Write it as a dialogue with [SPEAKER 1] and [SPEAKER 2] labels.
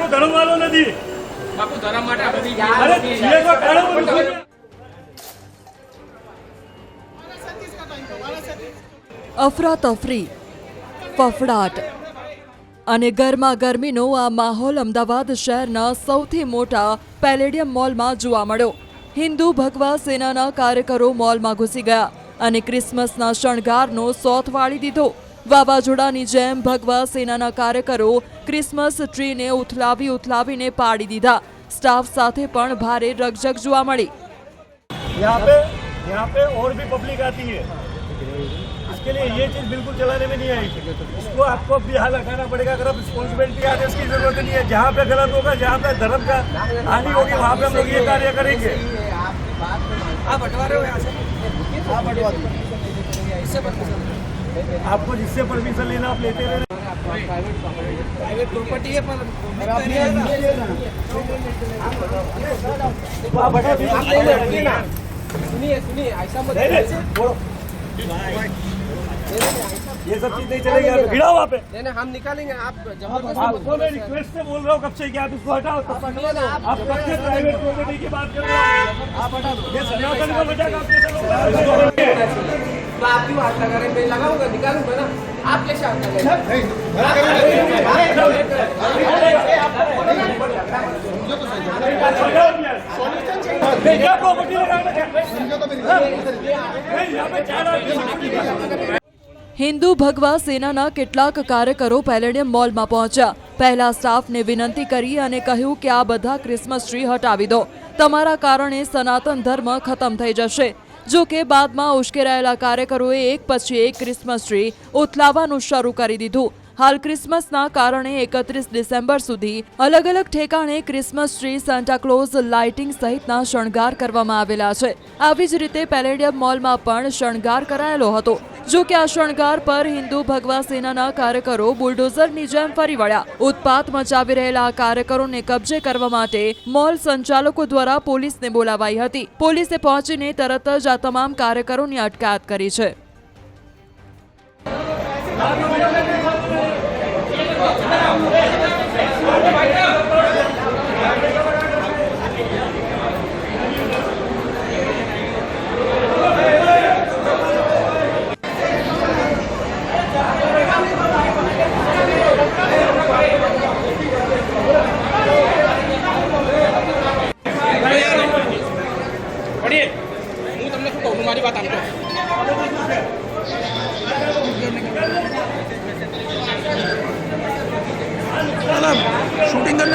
[SPEAKER 1] કોઈ ધર્મવાળો નથી.
[SPEAKER 2] બાપુ ધર્મ માટે આ બધી
[SPEAKER 1] અરે છીએ તો કાઢો બધું.
[SPEAKER 3] અફરાતફરી, ફફડાટ અને ગરમાગરમીનો આ માહોલ અમદાવાદ શહેરના સૌથી મોટા પેલેડિયમ મોલમાં જોવા મળ્યો. હિન્દુ ભગવા સેનાના કાર્યકરો મોલમાં ઘૂસી ગયા અને ક્રિસમસના શણગારનો સોથ વાળી દીધો. વાવાઝોડાની જેમ ભગવા સેનાના કાર્યકરો ક્રિસમસ ટ્રીને ઉથલાવીને પાડી દીધા. સ્ટાફ સાથે પણ ભારે રકઝક જોવા મળી.
[SPEAKER 1] यहाँ पे और भी पब्लिक आती है, इसके लिए ये चीज बिल्कुल चलाने में नहीं आएगी. इसको आपको भी हाल रखाना पड़ेगा. अगर आप रिस्पॉन्सिबिलिटी आने उसकी जरूरत नहीं है. जहाँ पे गलत होगा, जहाँ पे धर्म का हानि होगी, वहाँ पे हम लोग ये कार्य करेंगे.
[SPEAKER 2] आप बंटवा रहे हो यहाँ से? आप बंटवा दो. इससे
[SPEAKER 1] आपको जिससे परमिशन लेना आप लेते रहे.
[SPEAKER 2] प्राइवेट प्रॉपर्टी है पर सुनिए ऐसा मत
[SPEAKER 1] ये सब चीज नहीं चलेगी. आप गिराओ वहाँ पे.
[SPEAKER 2] नहीं हम निकालेंगे. आप
[SPEAKER 1] आपको मैं रिक्वेस्ट से बोल रहा हूँ कब से कि आप इसको हटाओ. आप कब से प्राइवेट प्रॉपर्टी की बात कर रहे हो?
[SPEAKER 2] आप हटा दो.
[SPEAKER 1] ये सनातन को बचाकर आप कैसे लोग
[SPEAKER 2] तो आप क्यों हाथ लगा रहे हैं? मैं लगाऊंगा, निकालूंगा ना. आप कैसे हाथ लगा रहे
[SPEAKER 1] क्या प्रॉपर्टी लगाना है?
[SPEAKER 3] હિન્દુ ભગવા સેનાના કેટલાક કાર્યકરો પેલેડિયમ મોલમાં પહોંચ્યા. પહેલા સ્ટાફને વિનંતી કરી અને કહ્યું કે આ બધા ક્રિસમસ ટ્રી હટાવી દો. તમારા કારણે સનાતન ધર્મ ખતમ થઈ જશે. જો કે બાદમાં ઉશ્કેરાયેલા કાર્યકરોએ એક પછી એક ક્રિસમસ ટ્રી ઉથલાવવાનું શરૂ કરી દીધું. હાલ ક્રિસમસના કારણે 31 ડિસેમ્બર સુધી અલગ અલગ ઠેકાણે ક્રિસમસ ટ્રી, સાન્ટાક્લોઝ, લાઇટિંગ સહિતના શણગાર કરવામાં આવેલા છે. આવી જ રીતે પેલેડિયમ મોલમાં પણ શણગાર કરાયેલો હતો. જો કે આ શણગાર પર હિન્દુ ભગવા સેનાના કાર્યકરો બુલડોઝરની જેમ ફરી વળ્યા. ઉત્પાત મચાવી રહેલા આ કાર્યકરોને કબજે કરવા માટે મોલ સંચાલકો દ્વારા પોલીસને બોલાવાઈ હતી. પોલીસે પહોંચીને તરત જ આ તમામ કાર્યકરોની અટકાયત કરી છે.
[SPEAKER 2] હું તમને શું કહું? મારી વાત આમ તો
[SPEAKER 4] शूटिंग करने